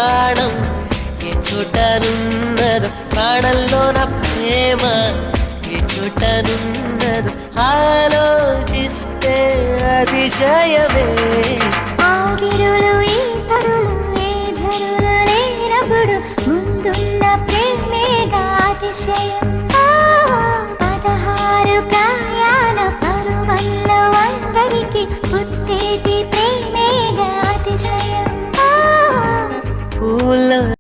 ప్రాణం ఏ చోటనున్నదో ప్రాణంలో నా ప్రేమ ఏ చోటనున్నదో ఆలోచిస్తే అతిశయమే